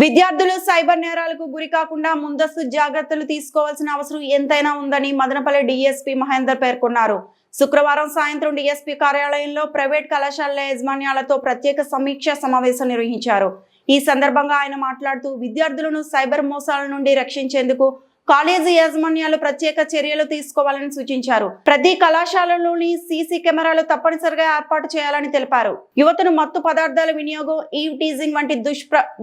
విద్యార్థులు సైబర్ నేరాలకు గురి కాకుండా ముందస్తు జాగ్రత్తలు తీసుకోవాల్సిన అవసరం ఎంతైనా ఉందని మదనపల్లి డీఎస్పీ మహేందర్ పేర్కొన్నారు. శుక్రవారం సాయంత్రం డీఎస్పీ కార్యాలయంలో ప్రైవేట్ కళాశాలల యాజమాన్యాలతో ప్రత్యేక సమీక్ష సమావేశం నిర్వహించారు. ఈ సందర్భంగా ఆయన మాట్లాడుతూ విద్యార్థులను సైబర్ మోసాల నుండి రక్షించేందుకు కాలేజీ యాజమాన్యాలు ప్రత్యేక చర్యలు తీసుకోవాలని సూచించారు. ప్రతి కళాశాలలోని సీసీ కెమెరాలు తప్పనిసరిగా ఏర్పాటు చేయాలని తెలిపారు. యువతను మత్తు పదార్థాల వినియోగం, ఈవ్ టీజింగ్ వంటి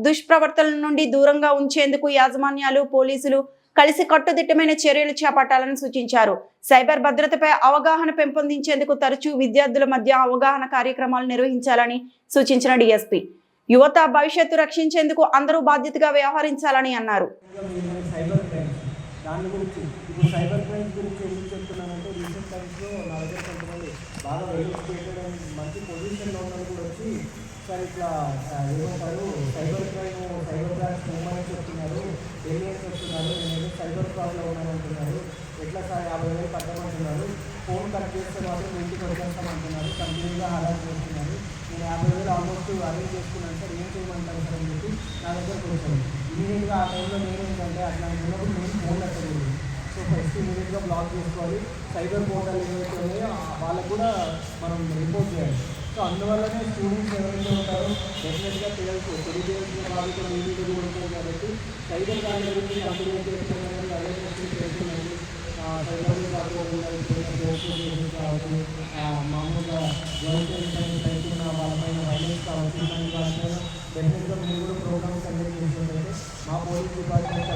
దుష్ప్రవర్తనల నుండి దూరంగా ఉంచేందుకు యాజమాన్యాలు, పోలీసులు కలిసి కట్టుదిట్టమైన చర్యలు చేపట్టాలని సూచించారు. సైబర్ భద్రతపై అవగాహన పెంపొందించేందుకు తరచూ విద్యార్థుల మధ్య అవగాహన కార్యక్రమాలు నిర్వహించాలని సూచించిన డీఎస్పీ యువత భవిష్యత్తు రక్షించేందుకు అందరూ బాధ్యతగా వ్యవహరించాలని అన్నారు. దాని గురించి ఇప్పుడు సైబర్ క్రైమ్స్ గురించి ఎందుకు చెప్తున్నానంటే రీసెంట్ టైమ్స్లో నా దగ్గర కొంతమంది బాగా వెలుగుపెట్టేయడం మంచి పొజిషన్లో ఉన్నది కూడా వచ్చి సార్ ఇట్లా ఏమంటారు cyber crime cyber crimes movement చెప్తున్నారు, ఏలియన్స్ చెప్తున్నారు, నేను సైబర్ ప్రాబ్లం ఉన్నాను అంటున్నారు, ఎట్లా సార్ 50,000 కట్టమంటున్నారు, ఫోన్ కట్ చేస్తే మాత్రం ఇంటికి వచ్చేస్తామంటున్నారు, కంప్లీట్గా హరాస్ చేస్తున్నారు, నేను 50,000 ఆల్మోస్ట్ అరేంజ్ చేసుకున్నాను సార్, ఏం చేయమంటారు సార్ అని చెప్పి నా దగ్గరకు వచ్చాను. ఇమీడియట్గా ఆ టైంలో నేను ఏంటంటే అట్లా ఉన్నప్పుడు నేను ఫోన్ కట్టలేదు. సో ఫస్ట్ ఇమీడియట్గా బ్లాక్ చేసుకోవాలి. సైబర్ పోర్టల్ ఏవైతే ఉన్నాయో వాళ్ళకు కూడా మనం రిపోర్ట్ చేయాలి. సో అందువల్లనే స్టూడెంట్స్ ఎవరైతే ఉంటారో డెఫినెట్గా తెలుసు తెలియజేయాల్సిన వాళ్ళు కూడా ఈవీలు కూడా ఉంటారు కాబట్టి సైబర్ దాని గురించి కంప్లీట్ చేస్తున్నారు, అవేర్నెస్ చేస్తున్నారు. సైబర్ కావచ్చు, మామూలుగా గవర్నమెంట్ టైపున్న వాళ్ళపైన వైలెన్స్ కావచ్చు, ఇలాంటి వాళ్ళపైన డెఫినెట్గా మీరు కూడా ప్రోగ్రామ్స్ కండక్ట్ చేస్తున్నట్లయితే మా పోలీస్ డిపార్ట్మెంట్